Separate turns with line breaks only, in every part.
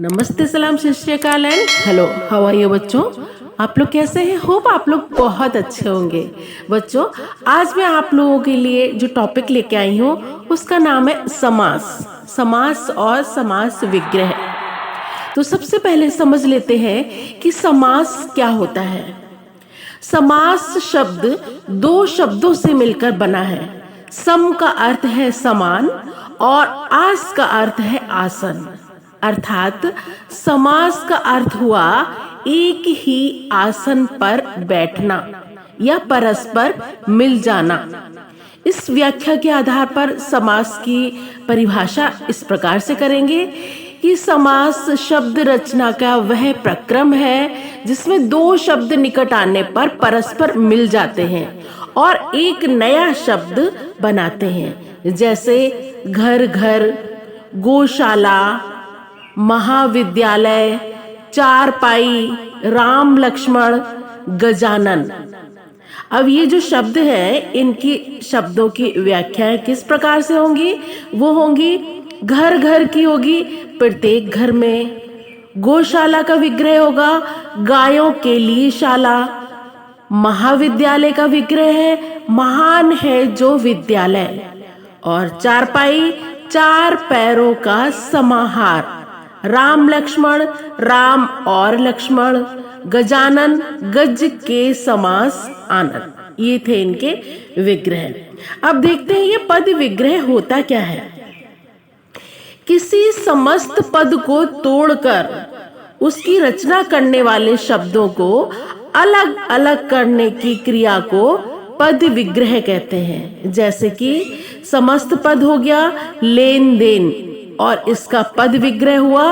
नमस्ते, सलाम, सत श्री अकाल and hello, how are you बच्चों। आप लोग कैसे हैं? होप आप लोग बहुत अच्छे होंगे। बच्चों, आज मैं आप लोगों के लिए जो टॉपिक लेके आई हूँ उसका नाम है समास। समास और समास विग्रह। तो सबसे पहले समझ लेते हैं कि समास क्या होता है। समास शब्द दो शब्दों से मिलकर बना है। सम का अर्थ है समान और आस का अर्थ है आसन। अर्थात समास का अर्थ हुआ एक ही आसन पर बैठना या परस्पर मिल जाना। इस व्याख्या के आधार पर समास की परिभाषा इस प्रकार से करेंगे कि समास शब्द रचना का वह प्रक्रम है जिसमें दो शब्द निकट आने पर परस्पर मिल जाते हैं और एक नया शब्द बनाते हैं। जैसे घर घर, गौशाला, महाविद्यालय, चारपाई, राम लक्ष्मण, गजानन। अब ये जो शब्द है इनकी शब्दों की व्याख्या किस प्रकार से होंगी? वो होंगी घर घर की होगी प्रत्येक घर में, गौशाला का विग्रह होगा गायों के लिए शाला, महाविद्यालय का विग्रह है महान है जो विद्यालय, और चारपाई चार पैरों का समाहार, राम लक्ष्मण राम और लक्ष्मण, गजानन गज के समास आनन। ये थे इनके विग्रह। अब देखते हैं ये पद विग्रह होता क्या है। किसी समस्त पद को तोड़कर उसकी रचना करने वाले शब्दों को अलग अलग करने की क्रिया को पद विग्रह कहते हैं। जैसे कि समस्त पद हो गया लेन देन और इसका पद विग्रह हुआ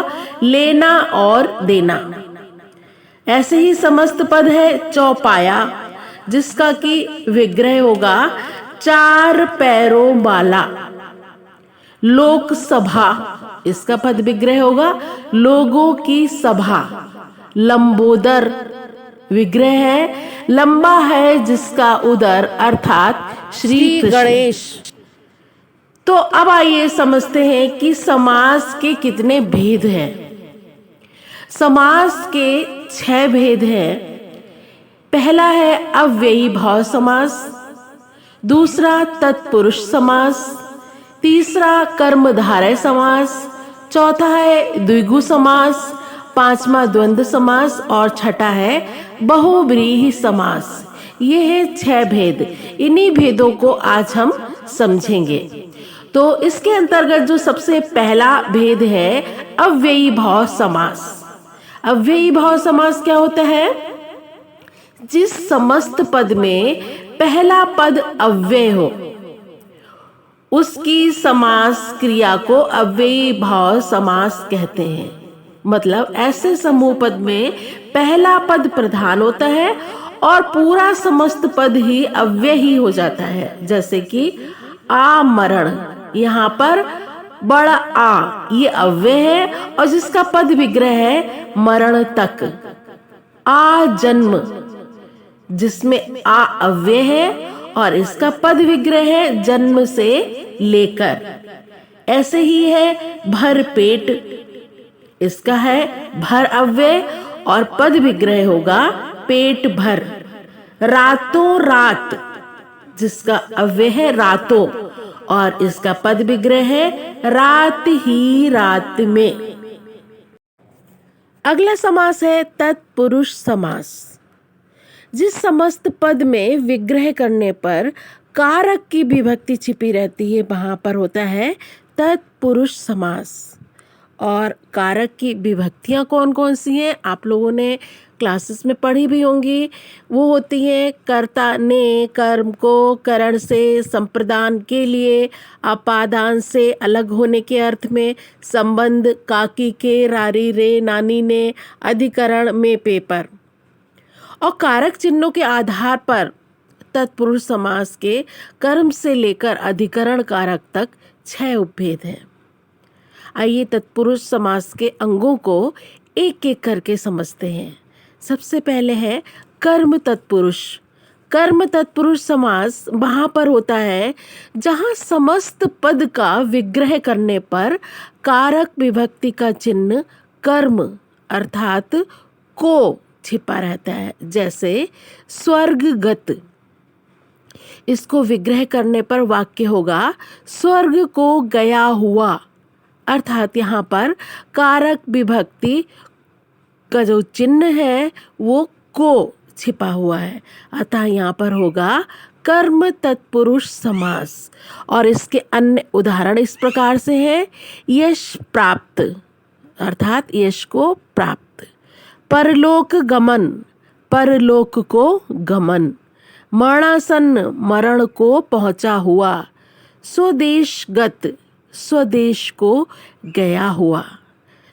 लेना और देना। ऐसे ही समस्त पद है चौपाया जिसका कि विग्रह होगा चार पैरों वाला, लोकसभा इसका पद विग्रह होगा लोगों की सभा, लंबोदर विग्रह है लंबा है जिसका उदर अर्थात श्री गणेश। तो अब आइए समझते हैं कि समास के कितने भेद हैं। समास के 6 भेद हैं। पहला है अव्ययी भाव समास, दूसरा तत्पुरुष समास, तीसरा कर्मधारय समास, चौथा है द्विगु समास, पांचवा द्वंद्व समास और छठा है बहुव्रीहि समास। ये है 6 भेद। इन्हीं भेदों को आज हम समझेंगे। तो इसके अंतर्गत जो सबसे पहला भेद है अव्ययी भाव समास। अव्ययी भाव समास क्या होता है? जिस समस्त पद में पहला पद अव्यय हो उसकी समास क्रिया को अव्ययी भाव समास कहते हैं। मतलब ऐसे समूह पद में पहला पद प्रधान होता है और पूरा समस्त पद ही अव्यय ही हो जाता है। जैसे कि आमरण, यहाँ पर बड़ा आ ये अव्यय है और जिसका पद विग्रह है मरण तक। आ जन्म जिसमें आ अव्यय है और इसका पद विग्रह है जन्म से लेकर। ऐसे ही है भर पेट, इसका है भर अव्यय और पद विग्रह होगा पेट भर। रातों रात जिसका अव्यय है रातों और इसका पद विग्रह है रात ही रात में। अगला समास है तत्पुरुष समास। जिस समस्त पद में विग्रह करने पर कारक की विभक्ति छिपी रहती है वहां पर होता है तत्पुरुष समास। और कारक की विभक्तियां कौन कौन सी हैं आप लोगों ने क्लासेस में पढ़ी भी होंगी। वो होती हैं कर्ता ने कर्म को करण से, संप्रदान के लिए, अपादान से अलग होने के अर्थ में, संबंध काकी के, रारी रे, नानी ने, अधिकरण में पेपर। और कारक चिन्हों के आधार पर तत्पुरुष समास के कर्म से लेकर अधिकरण कारक तक 6 उपभेद हैं। आइए तत्पुरुष समास के अंगों को एक एक करके समझते हैं। सबसे पहले है कर्म तत्पुरुष। कर्म तत्पुरुष समास वहां पर होता है जहां समस्त पद का विग्रह करने पर कारक विभक्ति का चिन्ह कर्म अर्थात को छिपा रहता है। जैसे स्वर्गगत, इसको विग्रह करने पर वाक्य होगा स्वर्ग को गया हुआ, अर्थात यहाँ पर कारक विभक्ति का जो चिन्ह है वो को छिपा हुआ है, अतः यहाँ पर होगा कर्म तत्पुरुष समास। और इसके अन्य उदाहरण इस प्रकार से हैं, यश प्राप्त अर्थात यश को प्राप्त, परलोक गमन परलोक को गमन, मरणासन्न मरण को पहुंचा हुआ, स्वदेशगत स्वदेश को गया हुआ।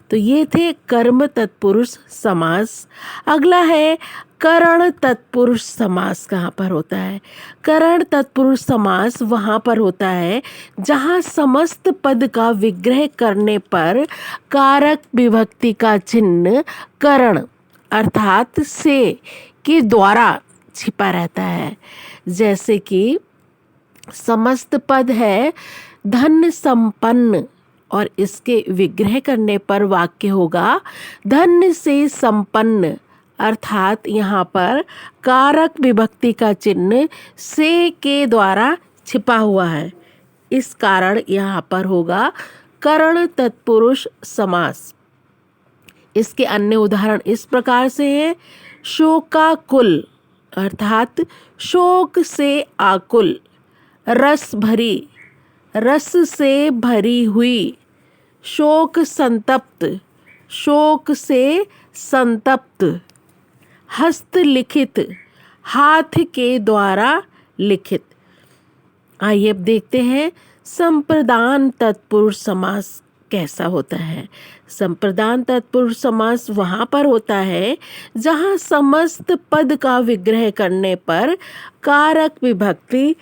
तो ये थे कर्म तत्पुरुष समास। अगला है करण तत्पुरुष समास। कहाँ पर होता है? करण तत्पुरुष समास वहाँ पर होता है जहाँ समस्त पद का विग्रह करने पर कारक विभक्ति का चिन्ह करण अर्थात से के द्वारा छिपा रहता है। जैसे कि समस्त पद है धन संपन्न और इसके विग्रह करने पर वाक्य होगा धन से संपन्न, अर्थात यहाँ पर कारक विभक्ति का चिन्ह से के द्वारा छिपा हुआ है, इस कारण यहाँ पर होगा करण तत्पुरुष समास। इसके अन्य उदाहरण इस प्रकार से हैं, शोकाकुल अर्थात शोक से आकुल, रस भरी रस से भरी हुई, शोक संतप्त शोक से संतप्त, हस्तलिखित हाथ के द्वारा लिखित। आइए अब देखते हैं संप्रदान तत्पुरुष समास कैसा होता है। संप्रदान तत्पुरुष समास वहाँ पर होता है जहाँ समस्त पद का विग्रह करने पर कारक विभक्ति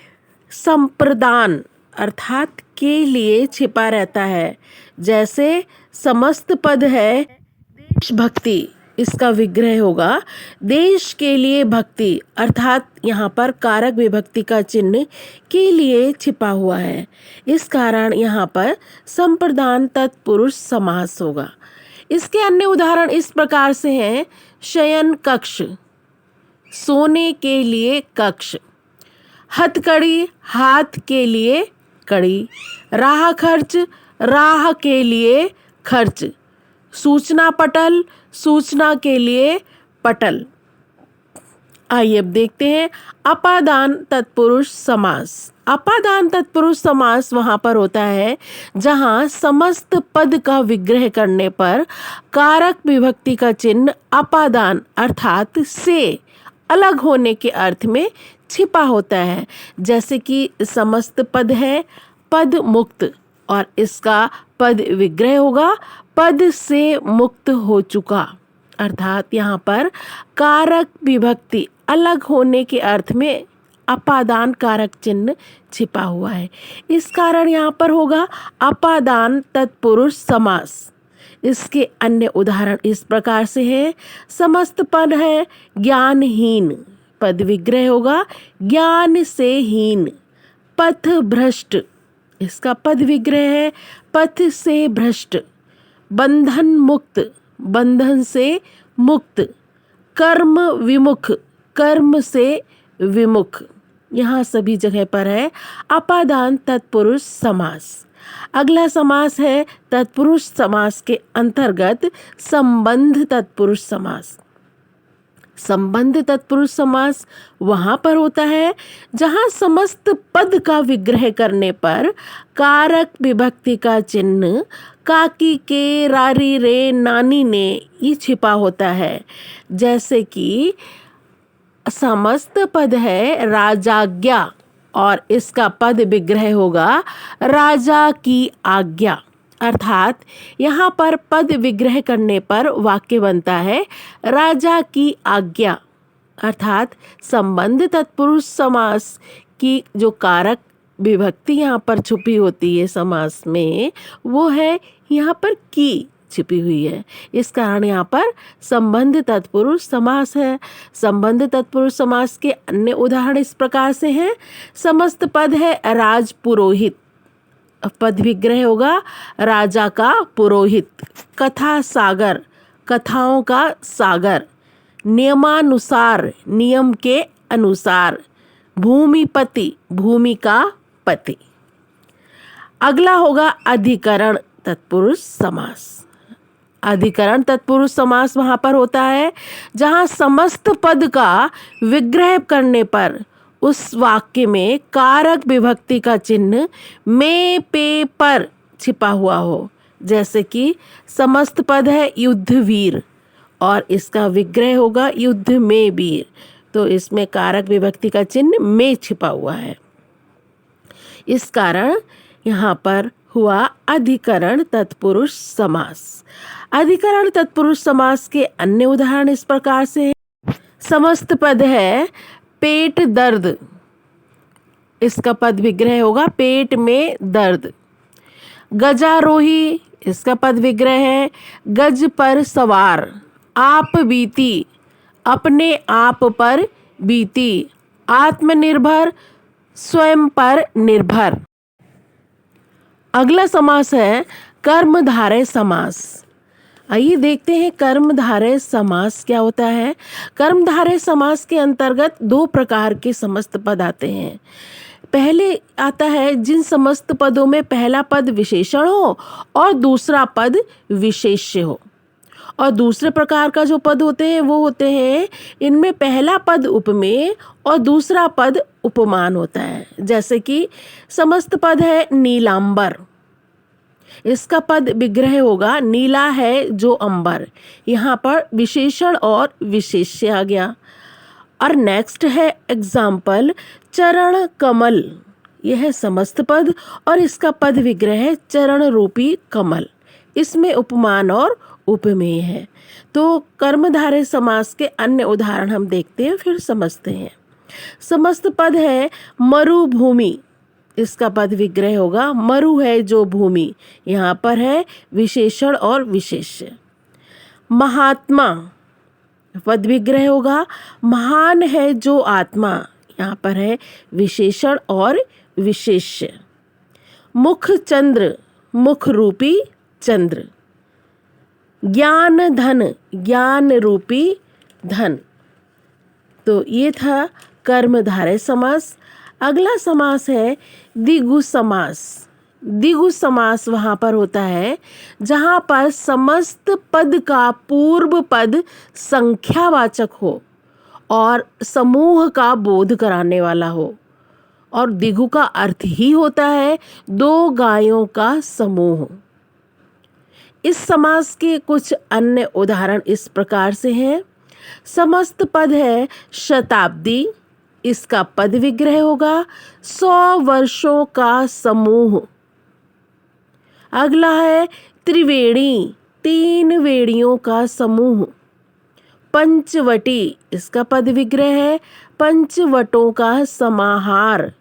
संप्रदान अर्थात के लिए छिपा रहता है। जैसे समस्त पद है देशभक्ति, इसका विग्रह होगा देश के लिए भक्ति, अर्थात यहाँ पर कारक विभक्ति का चिन्ह के लिए छिपा हुआ है, इस कारण यहाँ पर संप्रदान तत्पुरुष समास होगा। इसके अन्य उदाहरण इस प्रकार से हैं, शयन कक्ष सोने के लिए कक्ष, हथकड़ी हाथ के लिए कड़ी, राह खर्च राह के लिए खर्च, सूचना पटल सूचना के लिए पटल। आइए अब देखते हैं अपादान तत्पुरुष समास। अपादान तत्पुरुष समास वहाँ पर होता है जहाँ समस्त पद का विग्रह करने पर कारक विभक्ति का चिन्ह अपादान अर्थात से अलग होने के अर्थ में छिपा होता है। जैसे कि समस्त पद है पद मुक्त और इसका पद विग्रह होगा पद से मुक्त हो चुका, अर्थात यहाँ पर कारक विभक्ति अलग होने के अर्थ में अपादान कारक चिन्ह छिपा हुआ है, इस कारण यहाँ पर होगा अपादान तत्पुरुष समास। इसके अन्य उदाहरण इस प्रकार से हैं, समस्त पद है ज्ञानहीन, पद विग्रह होगा ज्ञान से हीन, पथ भ्रष्ट, इसका पद विग्रह है पथ से भ्रष्ट, बंधन मुक्त, बंधन से मुक्त, कर्म विमुख, कर्म से विमुख। यहाँ सभी जगह पर है अपादान तत्पुरुष समास। अगला समास है तत्पुरुष समास के अंतर्गत संबंध तत्पुरुष समास। संबंध तत्पुरुष समास वहाँ पर होता है जहाँ समस्त पद का विग्रह करने पर कारक विभक्ति का चिन्ह काकी के रारी रे नानी ने ये छिपा होता है। जैसे कि समस्त पद है राजाज्ञा और इसका पद विग्रह होगा राजा की आज्ञा, अर्थात यहाँ पर पद विग्रह करने पर वाक्य बनता है राजा की आज्ञा, अर्थात संबंध तत्पुरुष समास की जो कारक विभक्ति यहाँ पर छुपी होती है समास में वो है यहाँ पर की छिपी हुई है, इस कारण यहाँ पर संबंध तत्पुरुष समास है। संबंध तत्पुरुष समास के अन्य उदाहरण इस प्रकार से हैं, समस्त पद है राज पुरोहित, पद विग्रह होगा राजा का पुरोहित, कथा सागर, कथाओं का सागर, नियमानुसार, नियम के अनुसार, भूमिपति, भूमि का पति। अगला होगा अधिकरण तत्पुरुष समास। अधिकरण तत्पुरुष समास वहाँ पर होता है जहाँ समस्त पद का विग्रह करने पर उस वाक्य में कारक विभक्ति का चिन्ह में, पे, पर छिपा हुआ हो। जैसे कि समस्त पद है युद्ध वीर और इसका विग्रह होगा युद्ध में वीर, तो इसमें कारक विभक्ति का चिन्ह में छिपा हुआ है। इस कारण यहाँ पर हुआ अधिकरण तत्पुरुष समास। अधिकरण तत्पुरुष समास के अन्य उदाहरण इस प्रकार से हैं। समस्त पद है पेट दर्द, इसका पद विग्रह होगा पेट में दर्द। गजारोही, इसका पद विग्रह है गज पर सवार। आप बीती, अपने आप पर बीती। आत्मनिर्भर, स्वयं पर निर्भर। अगला समास है कर्मधारय समास। आइए देखते हैं कर्मधारय समास क्या होता है। कर्मधारय समास के अंतर्गत दो प्रकार के समस्त पद आते हैं। पहले आता है जिन समस्त पदों में पहला पद विशेषण हो और दूसरा पद विशेष्य हो। और दूसरे प्रकार का जो पद होते हैं वो होते हैं इनमें पहला पद उपमेय और दूसरा पद उपमान होता है। जैसे कि समस्त पद है नीलांबर, इसका पद विग्रह होगा नीला है जो अंबर। यहाँ पर विशेषण और विशेष्य आ गया। और नेक्स्ट है एग्जाम्पल चरण कमल, यह है समस्त पद और इसका पद विग्रह है चरण रूपी कमल। इसमें उपमान और उपमेय है। तो कर्मधारय समास के अन्य उदाहरण हम देखते हैं फिर समझते हैं। समस्त पद है मरुभूमि, इसका पद विग्रह होगा मरु है जो भूमि। यहाँ पर है विशेषण और विशेष्य। महात्मा, पद विग्रह होगा महान है जो आत्मा। यहाँ पर है विशेषण और विशेष्य। मुख चंद्र, मुख रूपी चंद्र। ज्ञान धन, ज्ञान रूपी धन। तो ये था कर्मधारय समास। अगला समास है द्विगु समास। द्विगु समास वहाँ पर होता है जहाँ पर समस्त पद का पूर्व पद संख्यावाचक हो और समूह का बोध कराने वाला हो। और द्विगु का अर्थ ही होता है दो गायों का समूह। इस समास के कुछ अन्य उदाहरण इस प्रकार से हैं। समस्त पद है शताब्दी, इसका पद विग्रह होगा 100 वर्षों का समूह। अगला है त्रिवेणी, 3 वेणियों का समूह। पंचवटी, इसका पद विग्रह है पंचवटों का समाहार।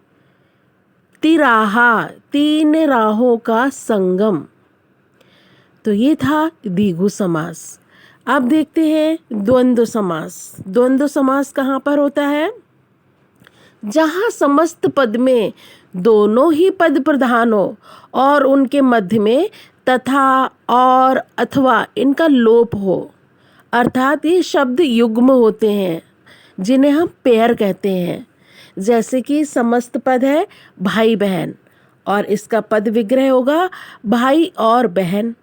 तिराहा, 3 राहों का संगम। तो ये था द्विगु समास। अब देखते हैं द्वंद्व समास। द्वंद्व समास कहाँ पर होता है? जहाँ समस्त पद में दोनों ही पद प्रधान हो और उनके मध्य में तथा, और, अथवा इनका लोप हो। अर्थात ये शब्द युग्म होते हैं जिन्हें हम पेयर कहते हैं। जैसे कि समस्त पद है भाई बहन और इसका पद विग्रह होगा भाई और बहन।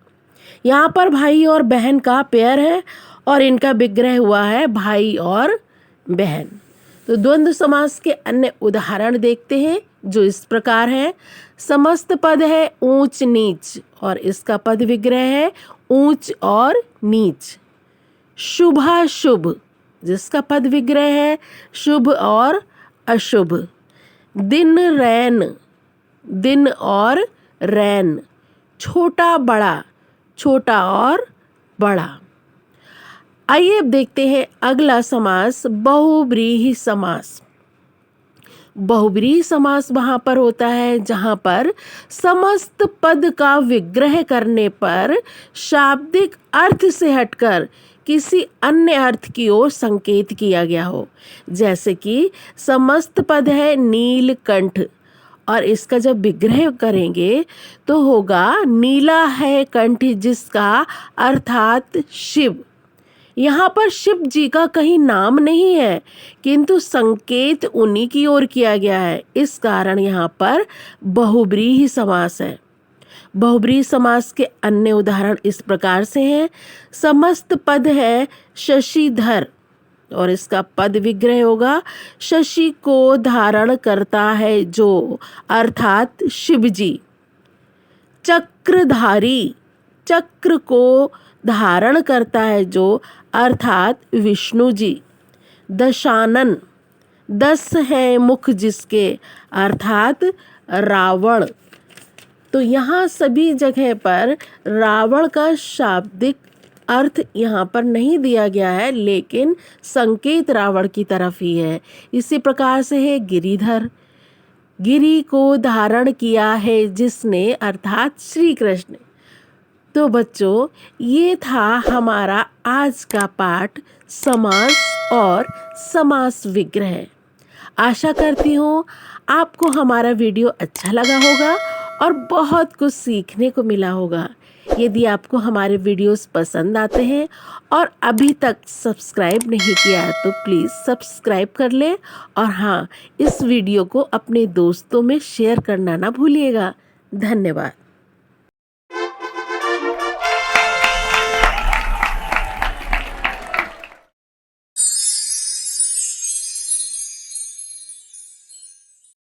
यहाँ पर भाई और बहन का पेयर है और इनका विग्रह हुआ है भाई और बहन। तो द्वंद्व समास के अन्य उदाहरण देखते हैं जो इस प्रकार है। समस्त पद है ऊंच नीच और इसका पद विग्रह है ऊंच और नीच। शुभाशुभ, जिसका पद विग्रह है शुभ और अशुभ। दिन रैन, दिन और रैन। छोटा बड़ा, छोटा और बड़ा। आइए अब देखते हैं अगला समास बहुव्रीहि समास। बहुव्रीहि समास वहाँ पर होता है जहाँ पर समस्त पद का विग्रह करने पर शाब्दिक अर्थ से हटकर किसी अन्य अर्थ की ओर संकेत किया गया हो। जैसे कि समस्त पद है नीलकंठ और इसका जब विग्रह करेंगे तो होगा नीला है कंठ जिसका, अर्थात शिव। यहाँ पर शिव जी का कहीं नाम नहीं है, किंतु संकेत उन्हीं की ओर किया गया है। इस कारण यहाँ पर बहुब्रीहि समास है। बहुब्रीहि समास के अन्य उदाहरण इस प्रकार से हैं। समस्त पद है शशिधर, और इसका पद विग्रह होगा शशि को धारण करता है जो, अर्थात शिव जी। चक्रधारी, चक्र को धारण करता है जो, अर्थात विष्णु जी। दशानन, 10 है मुख जिसके, अर्थात रावण। तो यहाँ सभी जगह पर रावण का शाब्दिक अर्थ यहाँ पर नहीं दिया गया है, लेकिन संकेत रावण की तरफ ही है। इसी प्रकार से है गिरिधर, गिरि को धारण किया है जिसने, अर्थात श्री कृष्ण। तो बच्चों, ये था हमारा आज का पाठ समास और समास विग्रह। आशा करती हूँ आपको हमारा वीडियो अच्छा लगा होगा और बहुत कुछ सीखने को मिला होगा। यदि आपको हमारे वीडियोस पसंद आते हैं और अभी तक सब्सक्राइब नहीं किया है तो प्लीज़ सब्सक्राइब कर लें, और हाँ, इस वीडियो को अपने दोस्तों में शेयर करना ना भूलिएगा। धन्यवाद।